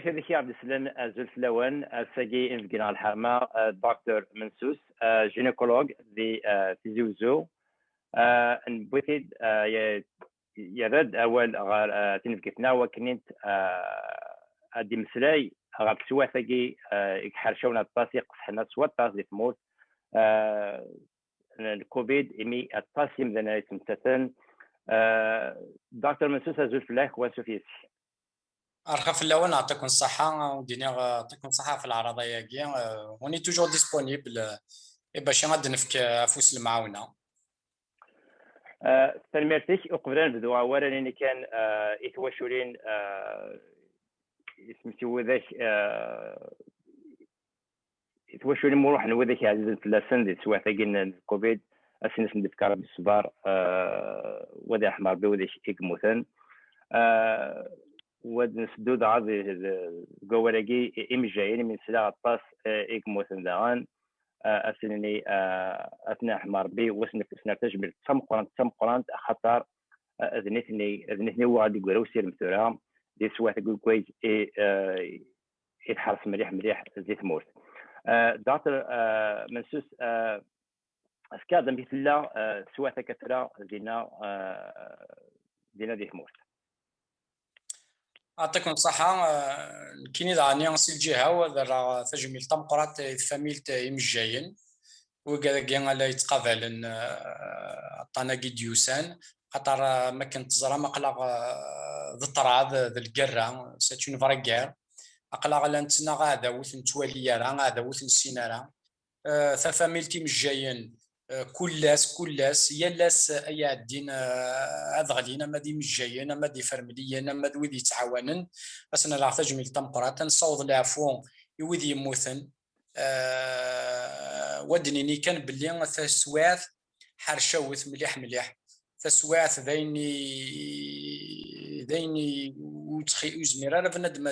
كيف ذكي عبد السلام زلف لون ساقي انفقنا الحرمة دكتور منسوس جينيكولوج دي تيزيوزو نبوتيد يرد اول غار تنفقتنا وكنت ادي مسلاي غاب سوا ثقي يحرشونا الطاسي قصحنا سوا الطاس دي تموت الكوفيد إمي الطاسي مدنا يتمتثن دكتور منسوس زلف الله وسوفيسي أرخف الأول نعطيكم الصحة وديني نعطيكم الصحة في العرضية كي وني توجور ديسپونيبل باش غادي نفك افوس المعاونة. تنمرتك وقبل نبدو اولا اللي كان يتواشولين اسمتي ذاك يتواشولين مروح نوذاك عزيز الفلاسن دي سوا ثقين الكوفيد اسنس ندفكر بالصبار وذا احمر بوذاك يكموثن ود نسدود عادي قوارقي إمجاين من سلاح الطاس إكموثن دهان أسنني أثناء حمار بي وسنك سنرتجبل تسمقران خطر أذنتني وعد يقول وسير مثلا دي سوا تقول كويس يتحرس مليح زيت موت دكتور منسوس أسكاد مثل الله سوا تكثرة دينا ديت موت. أعطيكم الصحة كيني دعني نسيل جهة وذرا تجميل تمقرات فاميلت يمجاين وقال كيان لا يتقابل طناقي ديوسان خاطر ما كنت زرا ما قلق ضطراد ذا القرة ساتون فرقار أقلق لانتنا غادا وثن تواليارا غادا وثن سينارا فاميلتي مجاين كلاس يلاس اي الدين اذغلينا ما دي مجايين ما دي فرمليين ما دوي يتعاونن اسنا لا تجميل تمقرات نصوض العفو يوذي يموثن ودنيني كان باللي تسواث حرشوث مليح تسواث ذيني وتخي ازمير انا بنادم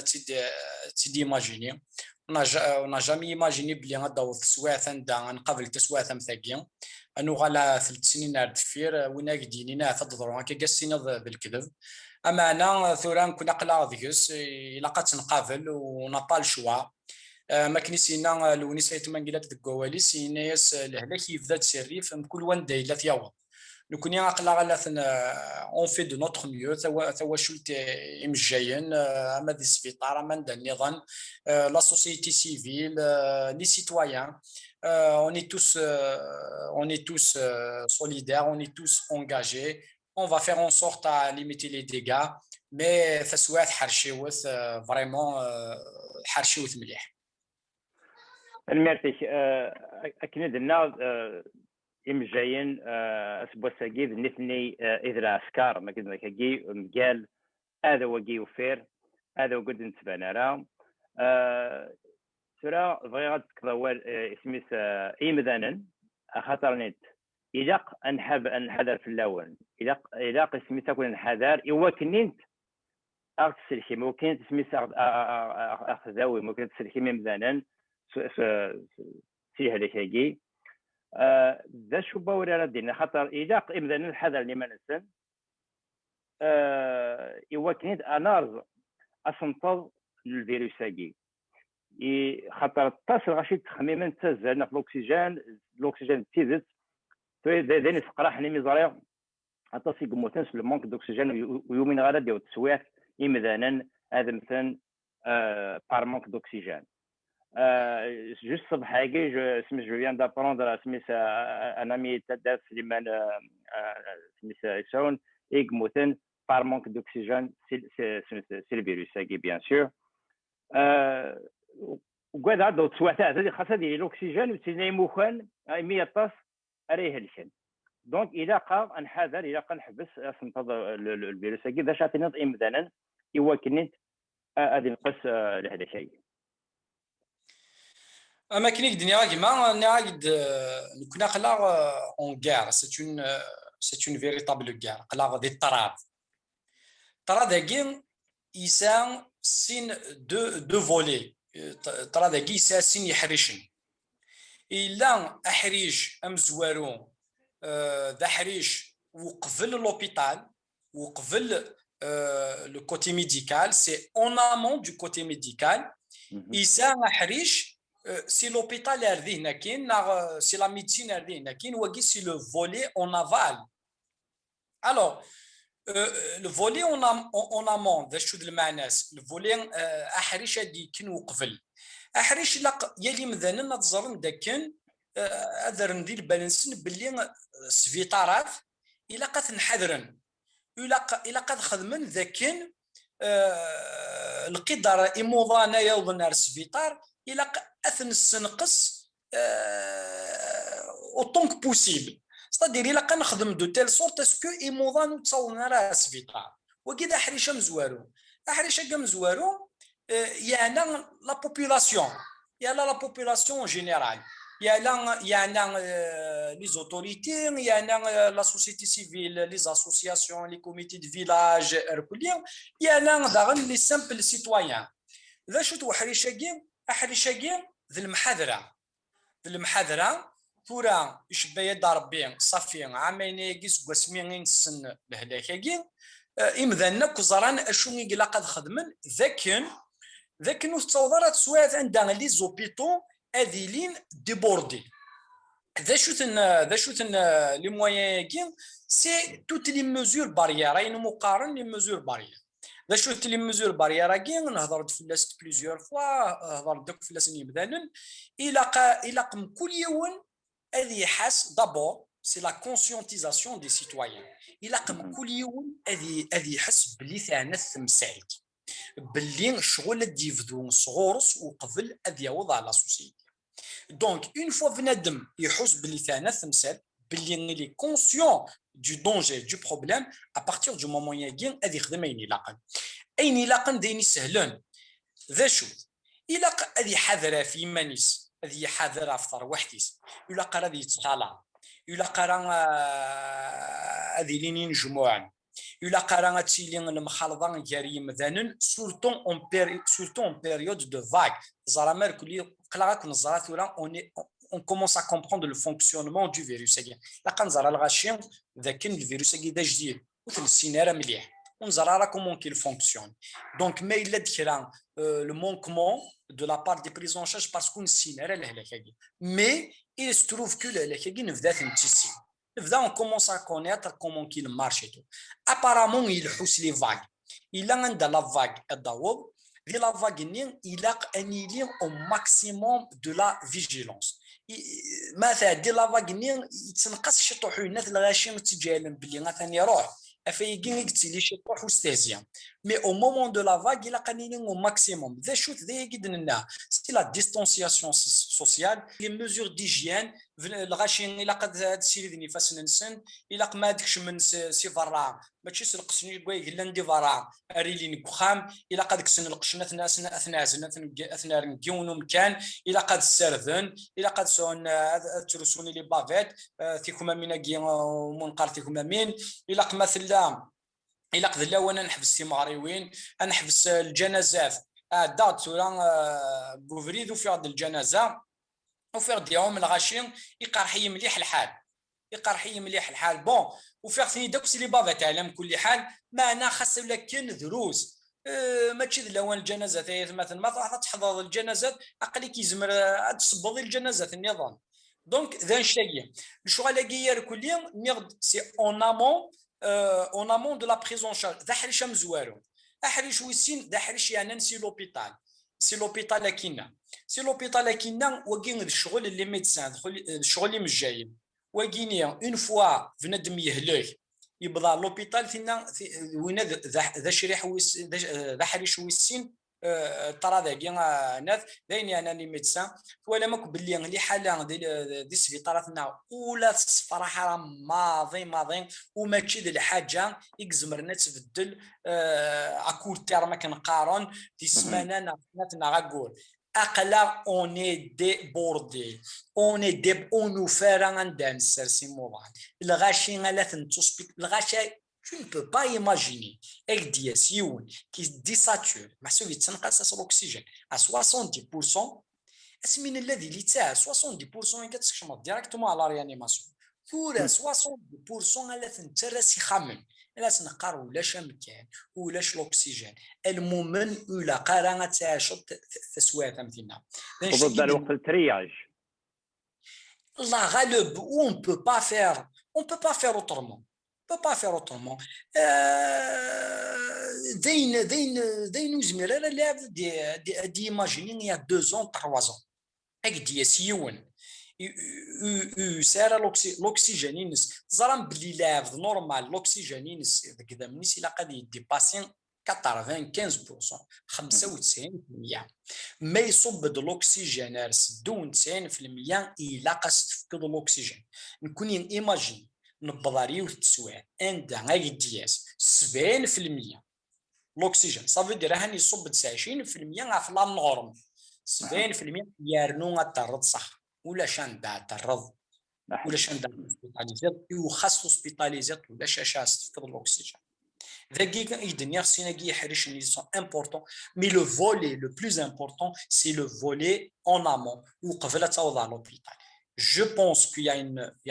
تدي ماجيني انا جامي ايماجيني بلي غادو تسواث نقابل تسواث مثاكي انو غالا 3 سنين دفير وين قدينينا تضروا هكا قاسينا بالكذب اما انا ثوران كنا قلا ديكس الا قات نقابل ونطال شوا ما كنيسينا لونيسيت مانقيلات الكوالي سيناس الهلاك يبدا تسريف كل وان دايله ياو نكوني عقلا غلاثنا اون في دو نوتر ميو ثوا شلت امجاين اما دي سبيطار اما النظام لا سوسيتي سيفيل لي سيتويان on est tous solidaires, on est tous engagés, on va faire en sorte à limiter les dégâts, mais فسوات حرشيوث vraiment حرشيوث مليح. المرتش أكيد الناس إمجاين أسبوع سجيد نثني إذا العسكر ما كنا كجي مقال هذا وجي وفير هذا وجود نتبانا راه سورة فغيرات كذوال اسميس إيمذانا خاطر نت إلاق أنحب أنحذر في اللون إلاق اسميس تكون انحذر يوكنينت أخذ السلكي ممكن اسميس أخذاوي ممكن السلكي ممذانا سي هذاك هاجي ذا شو باوري ردينا خاطر إلاق إمذانا الحذر لما نسن يوكنينت أنارز أسنطض للفيروس هاجي خاطر الطاس غاشي تخميما تزالنا في الاكسجين تيزت داني سقراح ني ميزاريا الطاس يقموتن في المونك دوكسجين ويومين غادا ديال التسويات إمذانا هذا مثلا بار مونك دوكسجين جوست الصبح هاكي سميت جو فيان دابروندر سميت ان امي تدار سليمان سميت يسون يقموتن بار مونك دوكسجين سي الفيروس هاكي بيان سور وقاعد عندو تسواتات هذه خاصها ديال الاكسجين وتسناي مخان 100 طاس راه هلكن دونك الى قا نحاذر الى قا نحبس ننتظر الفيروس كي باش عطينا امدانا يوكنت غادي نقص لهذا الشيء اما كاين الدنيا كيما نعاود كنا قلا اون غار سي اون فيريتابل غار قلا دي طراد هكين يسان سين دو فولي طراد هكي يسان سين يحرشن إلا أحريج أمزوارو ذا حريج وقبل لوبيتال وقبل le côté médical, c'est en amont du côté médical. إيسا حريش سي لوبيتال هذه هنا كاين سي لا ميديسين هذه هنا كاين وكي سي لو فولي اون افال. الوغ لو فولي اون امون ذا شود المعناس الفولي احريش هادي كاين وقبل احريش يلي مثلا تزرن داكن هذا ندير بالانسن باللي السبيطارات الا قد نحذرن الا قد خدمن ذاكن القدره ايموضانا يوضن السبيطار الى اثن السنقص اوطونك بوسيبل ستادير الى كنخدم دو تيل سورت اسكو ايموضان تصورنا راه السبيطار وكذا حريشه مزوارو حريشه مزوارو يعني لا بوبولاسيون يعني لا بوبولاسيون جينيرال يعني لي زوتوريتي يعني لا سوسيتي سيفيل لي اسوسياسيون لي كوميتي دو فيلاج ركليا يعني داغن لي سامبل سيتويان ذا شتو حريشاكي ذي المحاضره فورا يشبه دار ربي صافي عامين يقيس قسمين سن لهلاكاكي امذنا كزران اشو يلا قد خدمن ذاك تصورات سوات عندنا لي زوبيتو اذيلين ديبوردي ذا شوتن لي مويان كي سي توت لي ميزور باريير مقارن لي ميزور باريير ذا شوت لي ميزور باريير كي نهضرت فلاس بليزيور فوا هضرت دوك فلاس مثلا الى كل يوم هذه حاس دابور سي لا كونسيونتيزاسيون دي سيتويان الى كل يوم هذه يحس بلي ثاني التمثالك باللي الشغل اللي يفدو صغورس وقبل هذا يوضع على سوسيتي دونك اون فوا بنادم يحس بلي ثاني التمثال باللي لي كونسيون du danger du problème à partir du moment ياكين هذه يخدم اين يلاقن ديني سهلون ذا شو الى هذه حذره في مانيس هذه حذره في ثروحتيس الى قرا هذه يتطالع الى قرا هذه لين جموع الى قرا تيلين المخالطه جاري مثلا سورتون اون بيريود دو فاغ زرامر كلي قلاك نزرات ولا on commence à comprendre le fonctionnement du virus. La kanzara l'gachien, ذاكن الفيروس دا جديد مثل السيناره مليح ونزرا كومون كيل فونكسيون دونك ما الا دكرا لو مونكمون دو لا بار دي بريزون شارج باسكو السيناره الهلاكاكي مي il se trouve que الهلاكاكي نبدا نتسي نبدا اون كومونس ا كونيتر كومون كيل مارشي تو ابارامون يلحوس لي فاغ الا عند لا فاغ الضوء دي لا فاغ نين الى انيلي او ماكسيموم دو لا فيجيلونس مثلا دي لا فاغ نين يتنقص شي طحونات الغاشي متجاهلا باللي غاتاني يروح افايكين يقتلي شي طوح وستهزيا مي او مومون دو لا فاغ الى قانينين او ماكسيموم ذا شوت ذا يقدنا سي لا ديستونسياسيون سوسيال لي ميزور ديجيان الغاشي الى قد هاد السيري ذني فاسن نسن الى ما دكش من سي فرا ماشي سلقسني كوي قال ندي فرا ريلين كخام الى قد كسن القشنات ناس اثناء نكيونو مكان الى قد السرذن الى قد سون ترسوني لي بافيت تيكما ميناكي منقر تيكما مين الى مثلا الى قد لا وانا نحبس تيماريوين نحبس الجنازات دات ولا بوفريدو في هذه الجنازه وفي ديهم الغاشين يقرحي مليح الحال بون وفي ثاني داك سي لي بافيت على كل حال معنا خاص ولا كاين دروس ماشي لو الجنازات مثلا ما تحضر الجنازات اقل كيزمر تصبغ الجنازات النظام دونك ذا نشتاقي الشغل كيير كل يوم نيغد سي اون امون دو لا بريزون شارج ذا حريش مزوارو احريش ويسين ذا حريش يعني سي لوبيتال كينا وكين الشغل اللي ميدسان الشغل اللي مجايين وكينيا اون فوا بنادم يهلك يبدا لوبيتال فينا وين ذا شريح ذا حريش ويسين ترى ذاكي ناس داين انا لي ميدسان ولا ماك باللي لي حاله دي سبيطاراتنا ولا صراحه ماضي وماشي ديال الحاجه يكزمرنا تبدل اكور تيرما كنقارن دي سمانه ناتنا غاكول اقلا اوني دي بوردي اونو فارا عندنا السرسي موضوع الغاشي لا تنتوسبيك الغاشي tu ne peux pas imaginer avec des sions qui désaturent محسوب يتنقص الاكسجين à 70% اسمين الذي اللي تاع 70% كتشمط ديريكتومون على ريانيماسيون ثورة 60% على ثنترس يخمم لا تنقر ولاش مكان ولاش الاكسجين المؤمن ولا قرا تعيش تسوات مثلنا وضد الوقت الترياج la غالب on peut pas faire autrement دين زمير انا لعب دي ايماجيني يا 2 ans 3 ans هاك دي سيون سارة l'oxygène ينس زرام بلي لعب نورمال l'oxygène ينس كذا منيس إلا قد يديباسين 95% 95% ما يصب الأكسجين دون 90% إلا قاس تفقد الأكسجين نكون إيماجين نبضاريو تسوى عند غاي دياس 70% الأكسجين صافي دير هاني يصب 29% في لا نورم 70% يارنو غترد صح ولا شان دا ترض ولا شان دا سبيطاليزيت وخاص سبيطاليزيت ولا شاش تفقد الأكسجين ذاك يدنيا خصنا كي يحرش لي سون امبورطون مي لو فولي لو بلوز امبورطون سي لو فولي اون امون وقبل توضع لوبيتال جو بونس كو y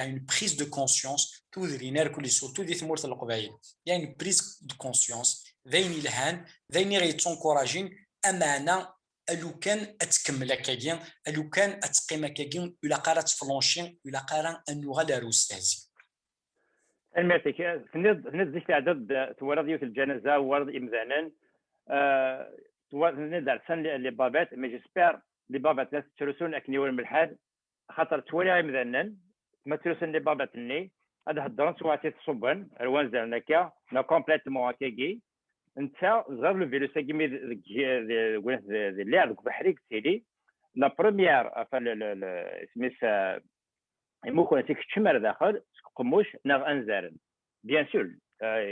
a une prise de conscience تودرينا كل سورتو دي ثمورت القبايل y a une prise de conscience ذين الهان ذين غيتونكوراجين امانه لو كان اتكمل هكاكيا لو كان اتقيم هكاكيا ولا قرات فلونشين ولا قرا انو غالا روستازي الماتيك فنيد زيك عدد توارد ديال الجنازه ورد امذانا توارد دارسان لي بابات مي جيسبر لي بابات ناس ترسون اكني ولا ملحاد خاطر توالي امذانا ما ترسون لي بابات ني هذا هضرن سواتي تصبن روان زرناكا نا كومبليتمون هكاكي انت غير لو فيلو ساكي مي اللي عندك بحريك سيدي لا بروميير سميتها ممكن تكتشمر داخل قموش نغ انزارن بيان سور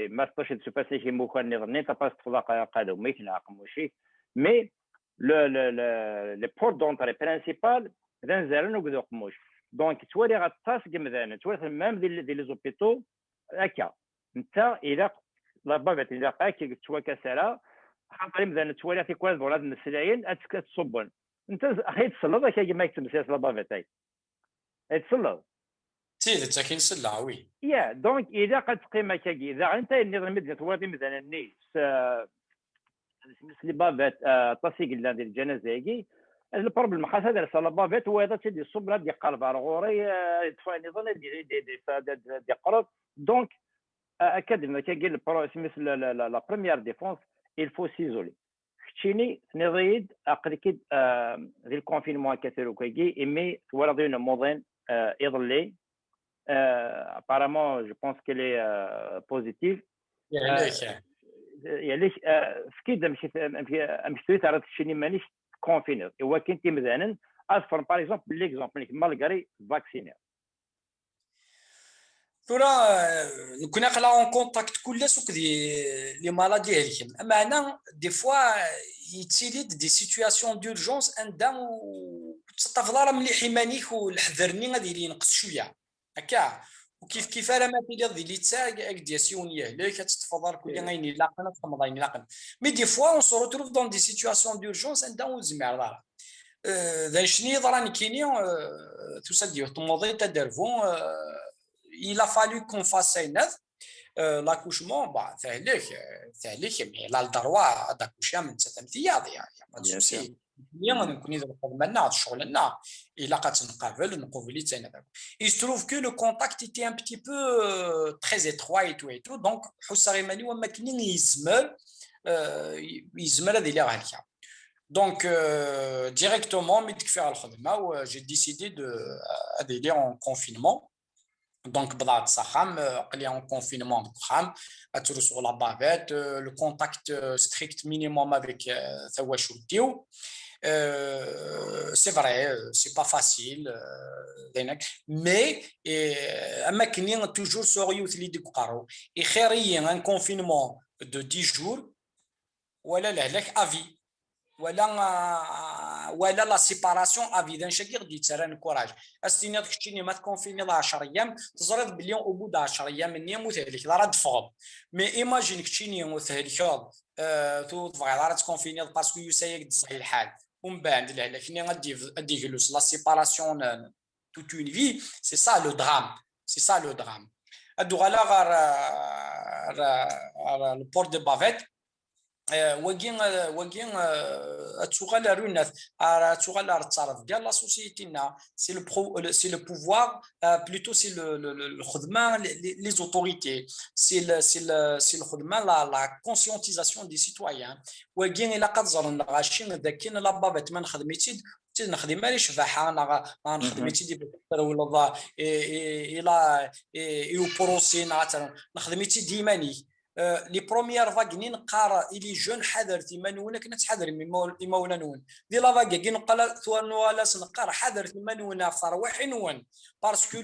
ما تقدرش تسباسي شي ممكن نظني تباس تطلق قادو ما يتنع قموشي مي لو بور دونتري برينسيبال انزارن وكذا قموش دونك توالي غطاس كمذان توالي مام دي لي زوبيتو هكا انت الى لا بابات الى قاكي تواكا سالا خاطر مذان توالي في كواز ولاد السلاين تصبن انت غير تصلب كي ما يكتب سياس لا بابات تصلب سيدي تاكين سلعه وي يا دونك اذا قد قيمه كي اذا انت النظام مدينه توادي مثلا النيس لي بابات تصيق ديال الجنازه البروبليم خاص هذا صلا بابات هو هذا تدي الصبره ديال قلب غوري يطفى نظام دي قرب دونك اكاد كي البرو سميت لا بروميير ديفونس il faut s'isoler كتشيني نضيد اقلكيد ديال الكونفينمون كثير وكاكي ايمي ولا دينا موضين يضلي apparemment je pense qu'elle est positive يعني فكيد مشيت على الشيء مانيش كونفينير هو كنت مثلا اصفر باغ اكزومبل ليكزومبل مالغري فاكسينير ترى كنا قلا اون كونتاكت كل سوق لي مالادي هذيك معنا دي فوا يتسيليد دي سيتوياسيون دورجونس عندهم تستفضل ملي حمانيك والحذرني غادي ينقص شويه هكا وكيف راه ما تيدير ديال تاع دياسيونيه لا كتفضل كل غيني لاقنا تمضين لاقنا مي دي فوا اون سو روتروف دون دي سيتوياسيون دورجونس عندهم زمير راه ذا شني راني كاينين تسديو تمضي تدرفون il a fallu qu'on fasse l'accouchement ثالث مي لا الدروا داكوشا من 6 ايام يعني ما تسوسي اليوم نكون ندير خدمتنا شغلنا الا كتنقابل نقوبلي حتى هذاك il se trouve que le contact était un petit peu très étroit et tout donc حس غيماني وما كاين يزمر هذه اللي غاليه donc directement ملي تكفي على الخدمه و j'ai décidé de aller en confinement donc بدات صخام قلي en confinement بخام اترسو لا بافيت le contact strict minimum avec ثواش وديو c'est vrai c'est pas facile mais اما كاينين توجور سوريوت اللي يقراو خيريا ان كونفينمون دو 10 جور ولا لهلك افي ولا لا سيباراسيون افي دان شاكي غادي تران كوراج استيني داكشي ما تكونفيني 10 ايام تزرد بليون او بو 10 ايام مني موت هذيك راه تفوض مي ايماجين كتشيني وثهلك تو تبغي راه تكونفيني باسكو يسايق تزغي الحال ومن بعد لكن غادي جلوس لا سيباراسيون toute une vie c'est ça le drame سي سا لو درام. ادو غالا غار البور دو بافيت وكين اتوغال رونات اتوغال تعرف كاع لا سوسيتينا سي لو بوفوار بلوتو سي الخدمه لي زوتوريتي سي الخدمه لا كونسيونتيزاسيون دي سيتويان وكين الا قد زرنا غاشين ذاكين لا بافيت ما نخدميتي نخدم مالي شفاحه انا نخدميتي دي ولا الى يو بروسي نخدميتي ديماني لي بروميير فاغ نقرا الي جون حذرتي منون كنا تحذر من مولا دي لا فاغ كي نقال ثوانو ولا سنقرا حذرتي منون فروح نون باسكو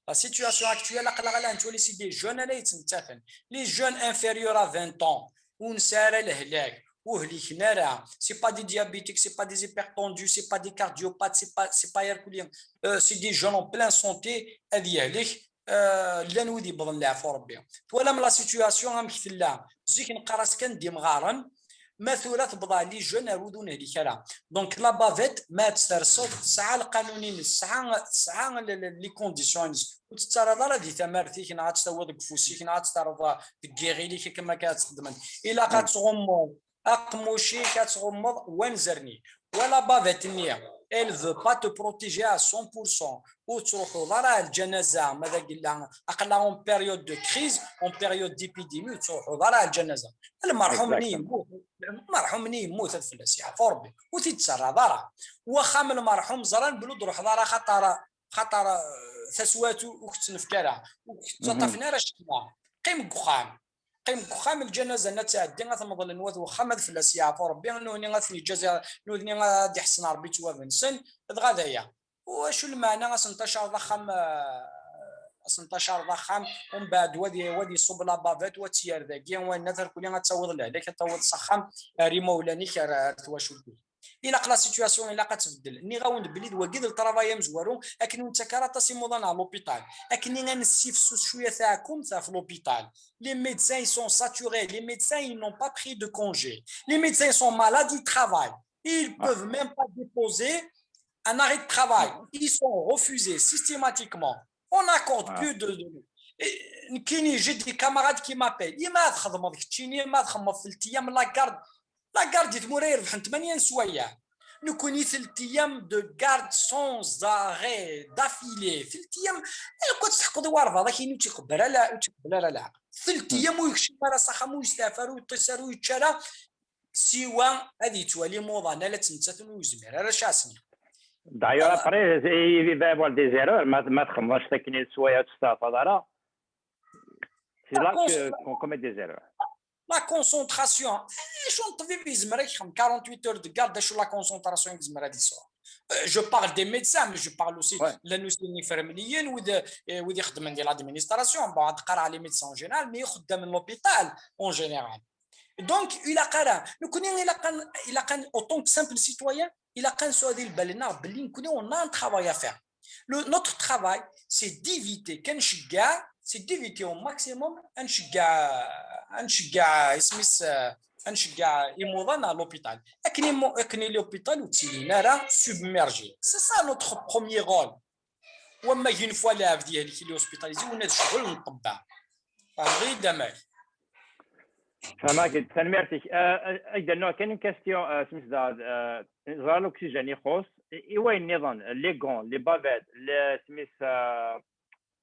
لا سيتوياسيون اكطويل قلا غلا نتولي سي دي جون لا يتنتفن لي جون انفيريور ا 20 طون ونسار الهلاك وهليك نارا سي با دي ديابيتيك سي با دي هيبرتوندو سي با دي كارديوبات سي با يركولين سي دي جون اون بلان سونتي هذه عليك لا نودي بضن العفو ربي ولا من لا سيتوياسيون غنمثل لها زيك نقراس كان دي مغارن مثلا تبضع لي جون ارودون هذيك راه دونك لا بافيت ما تسترصد الساعه القانونيين الساعه لي كونديسيونز وتترى راه دي تمارتيك نعاد تسوى كفوسيك نعاد ترى كيغيليك كما كتخدم الا كتغمض اقموشي كتغمض وانزرني ولا بافيت النيه elle veut pas te protéger à 100% وتروحوا ضرا الجنازه ماذا قلنا اقلا اون بيريود دو كريز اون بيريود ديبيديمي تروحوا ضرا الجنازه المرحوم مني يموت المرحوم مني يموت الفلاس يعفو ربي وتيتسرى ضرا واخا من المرحوم زران بلود روح ضرا خطر ثسواتو وكتنفكرها وتطفنا راه شتنا قيم قخام الجنازه نتعدي غتنوض النواذ واخا ما فلاس يعفو ربي نوني غثني جزا نوني غادي يحسن ربي توابن سن غدايا وشو المعنى غسنتشر ضخم ومن بعد ودي صوب لا بافيت وتيار ذاكيا ونثر كل غتعوض له لك تعوض صخم ري مولاني تواشو الى قلا سيتوياسيون الى قتبدل ني غاوند بليد وكيد الترافاي مزوارو لكن انت كراتا سي مودان على لوبيتال لكن غنسيف شويه تاعكم في لوبيتال les médecins ils sont saturés les médecins ils n'ont pas pris de congé les médecins ils sont malades ils travaillent ils peuvent même pas déposer un arrêt de travail ils sont refusés systématiquement on n'accorde plus de كاين يجي دي كاماراد كي مابيل ما تخدموا ديك التشينيه ما تخدموا في 3 ايام لا كارد تمورا يربحن 8 سوايع نكوني 3 ايام دو كارد سون زاري دافيلي 3 ايام كنت تحقد وارفا كاين تيقبل لا 3 ايام ويكشف راه سخم ويستافر ويتصر ويتشرى سوا هذه توالي موضه لا تنتثن ويزمر راه شاسني دايوغ ابري il va y avoir des erreurs ما تخممش تكني السوايع تستافد راه c'est là qu'on commet des erreurs. La concentration, je 48 heures de garde sur la concentration. Je parle des médecins, mais je parle aussi de l'infirmière ou de l'administration. Les médecins en général, mais de l'hôpital en général. Donc, il a en tant que simple citoyen, il a on a un travail à faire. Notre travail, c'est d'éviter c'est d'éviter au maximum نشجع يموضنا à l'hôpital اكني l'hôpital وتيلينا راه سوبميرجي سي سا نوتر بروميير رول وما une fois لا ديالي اللي هوسبيتاليزي وناد الشغل نطبع غير دماغ فهمك تنمرتك ايضا نوع كاين كاستيون سميت زرا الاكسجين يخص ايوا النظام لي غون لي بافيت سميت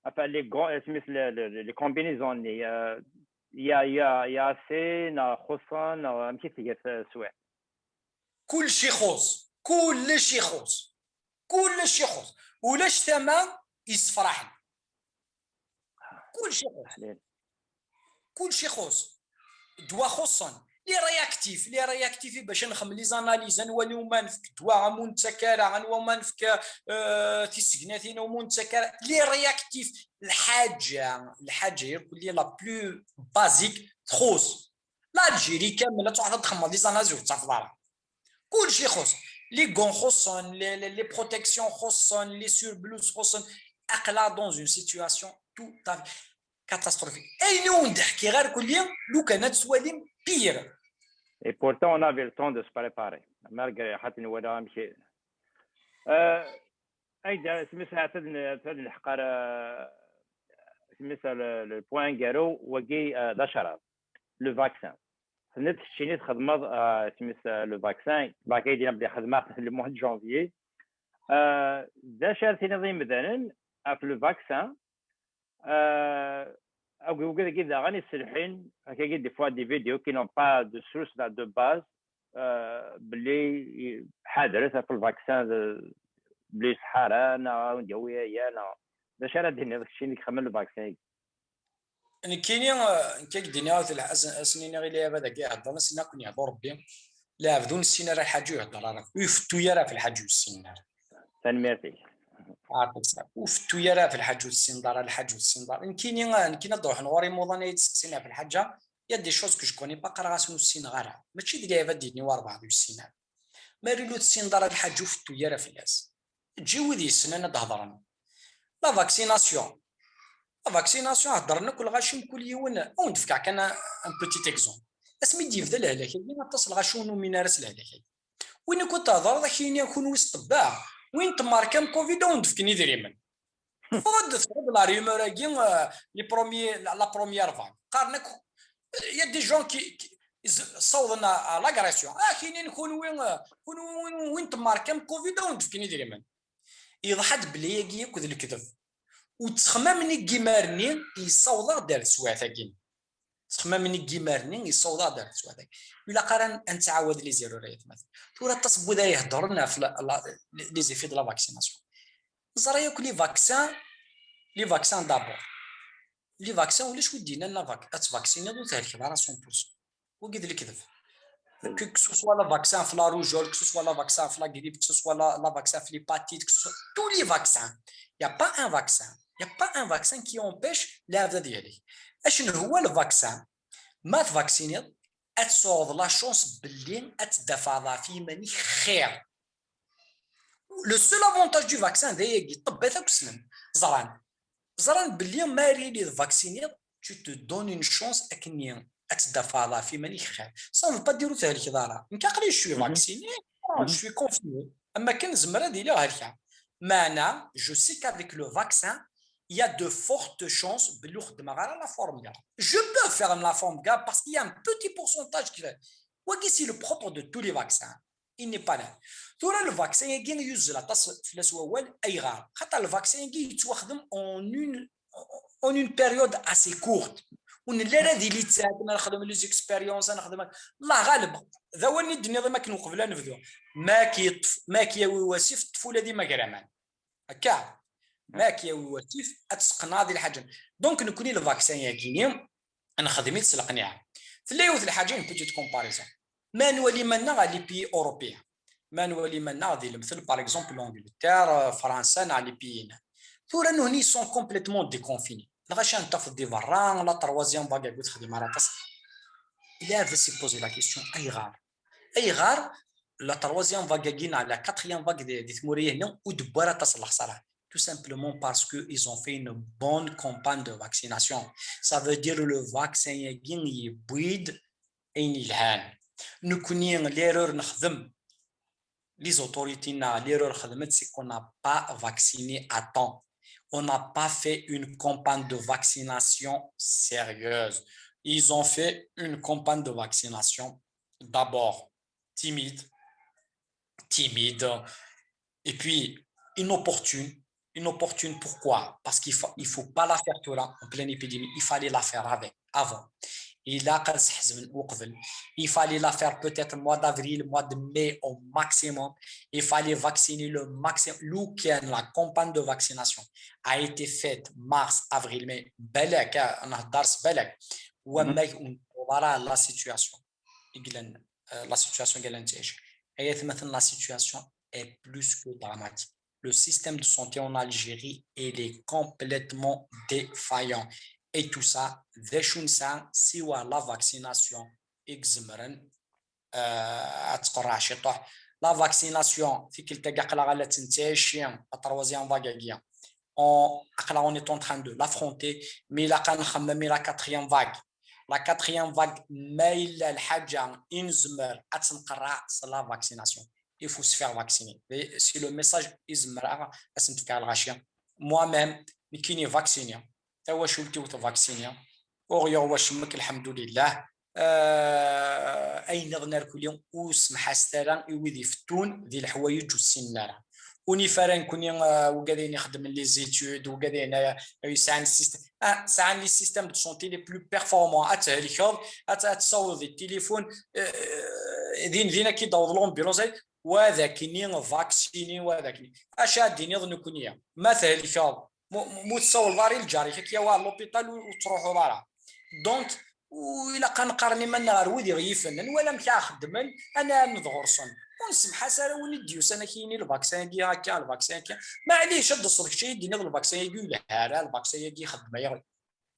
enfin les combinaisons il y a assez خصان كيف تيجي سواء كل شيء خص ولاش ثمن يصفرحن كل شيء خص دواء خصن لي رياكتيف باش نخمم لي زاناليز نولي وما نفك دواء منتكره غنوا نفك تيسكناتين ومنتكره لي رياكتيف الحاجه يقول لي لا بلو بازيك خص الجيري كامله تعرف تخمم لي زاناليز وتعرف كلشي خص لي غون خصن لي بروتيكسيون خصن لي سوربلوز خصن اقلا دون اون سيتوياسيون تو catastrophique اي نون تحكي غير كل يوم لو كانت سواليم بير et pourtant on avait le temps de se préparer malgré حتى ولا مشي اي سميتها تد الحقار سميتها البوان كارو وكي دشرة لو فاكسان نت الشيني تخدم سميتها لو فاكسان باكي دينا بلي خدمه لو 1 جانفيي دا شار تنظيم مثلا في لو فاكسان او كذا غاني السلحين هكا دي فوا دي فيديو كي نون با دو سورس دو باز بلي حادث في الفاكسان بلي صحاره انا نديويا هي انا باش انا ديني داك الشيء اللي خمم الفاكسين يعني كاينين كيك دينيا سنين غير لعبه داك يهضر سنا كون يهضر ربي لا بدون السينار الحاج يهضر راه ويفتو يرا في الحاج والسينار تنميرتي عرفتك وفتو يرا في الحاج والسينار الحاج والسينار كاينين نروح نوري موضه يتسنى في الحاجه يا دي شوز كو كوني باقا راه سنو السينار ماشي دي لعبه ديني ورا بعض السينار ماريلو السينار الحاج وفتو يرا في الناس تجي ودي السنه تهضرنا لا فاكسيناسيون فاكسيناسيون هضرنا كل غاشم كل يوم او ندفكع كان ان بوتيت اكزومبل اسمي ديف ذا الهلاك اللي اتصل غاشونو من راس الهلاك وين كنت هضر ذاك يكون وسط الطباع وين تماركم كوفيد وندفكني دريمن فود لا ريموراكي لي بروميي لا بروميير فاغ قارنك يا دي جون كي صوضنا لاغريسيون كاينين وين تماركم كوفيد وندفكني دريمن يضحد بلي ياكل الكذب وتخممني كيمارني يصوض دار سواثاكين تخممني كيمارني يصوض دار سواثاك ولا قران ان تعاود لي زيرو ريت مثلا ولا تصبو دا يهضرنا في لي زيفي د لا فاكسيناسيون زرا ياك لي فاكسان دابور لي فاكسان ولاش ودينا لنا فاكسينا دو تاع الكبار 100% وقيد الكذب que ce soit la vaccin في la rougeole, que ce soit la vaccin في la grippe, que ce soit la vaccin في l'hépatite, que ce soit tous les vaccins. Il n'y a pas un vaccin. Il n'y a pas un vaccin qui empêche l'هذا ديالي. اشنو هو الفاكسان؟ ما تفاكسيني تصوض لا شونس باللي اتدفع في ماني خير. لو سول افونتاج دو فاكسان دايك طب هذاك السنن زران باللي ماري لي فاكسيني tu te donnes une chance اكني اتدفع في ماني خير. صافي با ديرو تاع الكداره نكاقلي شوي فاكسيني شوي كونفيني اما كان زمره ديالي هكا معنا جو سي qu'avec le vaccin il y a de fortes chances de l'خدمه غير لا فورم ديالها je peux faire la forme gars parce qu'il y a un petit pourcentage qui c'est le propre de tous les vaccins il n'est pas là ترى الفاكسين يجي يوز لا فلاس اول اي غار خاطر الفاكسين يجي يتوخدم en une période assez courte ونلا راه ديال اللي تاعنا نخدم لي زيكسبيريونس نخدم لا غالب ذا هو اللي الدنيا ما كنوقف لا نبذو ما كياوي واسف الطفوله ديما كرامان هكا ما كياوي واسف اتسقنا هذه الحاجه دونك نكوني الفاكسين ياكيني انا خدمت سلقنيها في الليوث الحاجه بيتيت كومباريزون مانولي منا لي بي اوروبيان مانولي منا ديال المثل باغ اكزومبل لونجلتير فرنسا نا لي بيين ثورا هوني سون كومبليتمون ديكونفيني لغاش انت في الديفران لا تروازيام باغا قلت خدمه راه تصح الا هذا سي بوزي لا كيسيون اي غار لا تروازيام باغا كاين على كاتريام باغ دي ثموريه هنا ودباره تصلح صراحه tout simplement parce que ils ont fait une bonne campagne de vaccination ça veut dire le vaccin يجين يبيد اين الهان نكوني ليرور نخدم les autorités na l'erreur خدمت c'est qu'on n'a pas vacciné à temps on n'a pas fait une campagne de vaccination sérieuse ils ont fait une campagne de vaccination d'abord timide et puis inopportune pourquoi parce qu'il faut pas la faire tout là en pleine épidémie il fallait la faire avant il fallait la faire peut-être mois d'avril, mois de mai au maximum. Il fallait vacciner le maximum. La campagne de vaccination a été faite mars, avril, mai. Voilà la situation. La situation est plus que dramatique. Le système de santé en Algérie, il est complètement défaillant. Et tout ça, si la vaccination exmeren la vaccination في كل تقاقلا غالا تنتاشيان التروازيام فاغاكيا on est en train de l'affronter mais la كان نخممي la quatrième vague ما إلا الحاجة إنزمر أتنقرع la vaccination il faut se faire vacciner. C'est le message إزمرا أسنت في الغاشية. Moi-même كيني فاكسيني توا شلتي وتفاكسيني أغير واشمك الحمد لله. أين غنار كل يوم وسمح استران يوذي فتون ذي الحوايج والسنارة وني فران كوني وقاعدين يخدم لي زيتود وقاعدين يسعى السيستم سعى لي سيستم دو سونتي لي بلو بيرفورمون اتهلكوض اتصوض التليفون ذين كي داوض لومبيلونس وذاك ني فاكسيني وذاك اش ديني ظن كونيا ما تهلكوض مو تصور داري الجاري كي يا لوبيتال وتروحوا دارها دونك وإلا كنقارني من غير ودي غيفنن ولا مشى خدمن انا نضغرصن ونسمح ساره ونديوس انا كاينين الفاكسين كي هكا الفاكسين كي معليش هاد الصدق شي يدينا الفاكسين يقول له هذا الفاكسين كي خدمه يغلي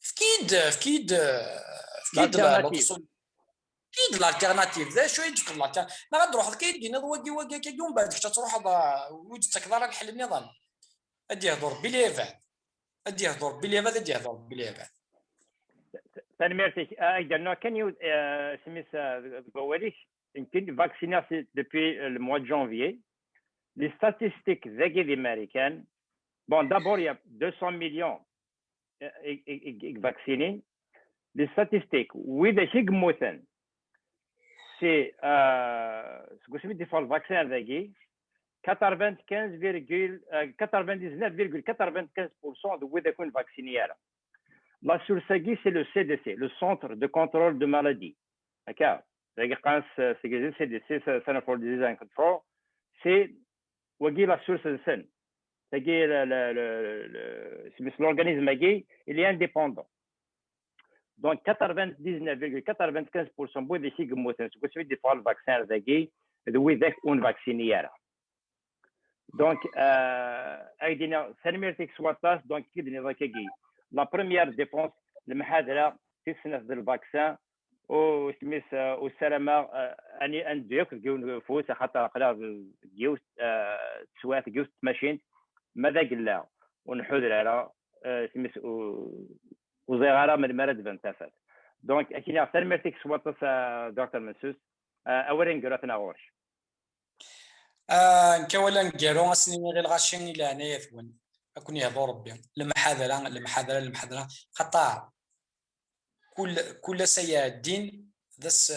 فكيد كيد الالتيرناتيف ذا شويه تقول لك ما غادروح كيدينا واقي كي يوم بعد تروح وجد تكبر الحل النظام ادي يهضر بليفان ادي يهضر بليفان ادي يهضر بليفان Merci. Can you vacciner depuis le mois de janvier? Les statistiques américaines, bon, d'abord, il y a 200 millions vaccinés. Les statistiques, oui, c'est ce que je veux dire, le vaccin 99,95% de ceux vaccinés. La source, c'est le CDC, le Centre de contrôle de maladies. D'accord. C'est le CDC, Center for Disease and Control. C'est la source de scène. C'est l'organisme, il est indépendant. Donc, 99,95% des filles ce que c'est le vaccin de un vacciné. Donc, la première dépense المحاضره في السنه ديال الفاكسان وسميت والسلامه اني انديك كيو فوس خاطر قلا كيو تسوات كيو ماشين ماذا قلنا ونحوذ على سميت وزيغاره من مرض بنتفات دونك اكيد سلامتك سوات دكتور منسوس اولين قراتنا غورش نكولا نكيرو اسني غير غاشين الى هنايا ثون اكون يهضر ربي المحاضره خطا كل سيادين ذس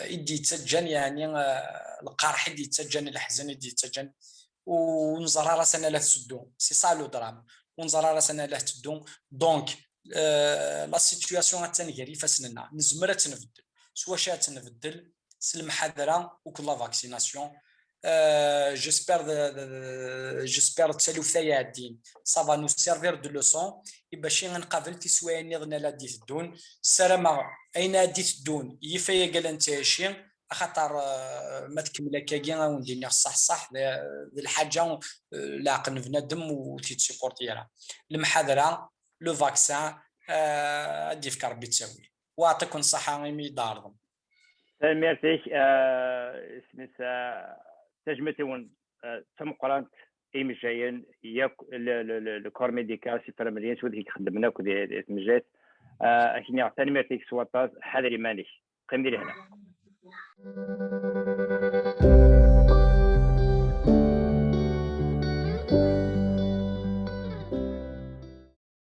يدي تسجن يعني القرح يدي تسجن الحزن يدي تسجن ونزرى راسنا لا تسدون سي سالو درام ونزرى راسنا لا تسدون دونك لا سيتوياسيون تنغيري فاسننا نزمر تنبدل سوا شا تنبدل المحاضره وكل لا فاكسيناسيون j'espère تسالو ثايا الدين ça va nous servir de leçon باش نقابل تسويا نظن لا ديت الدون السلامه اين ديت الدون يفيا قال انت شي خاطر ما تكمل كاكي وندير صح ذي الحاجه لاقن بنادم وتيتسيبورتيها المحاضره لو فاكسان ادي فكر بتساوي واعطيكم الصحه مي دارهم ميرسي سميت تجمتون تم قرانت ايم جايين ياك الكور ميديكال سي فرامليين سود كي خدمنا كودي مجات اكيد ثاني ميرتيك سواتاز حاضر مانيش قيم ديري هنا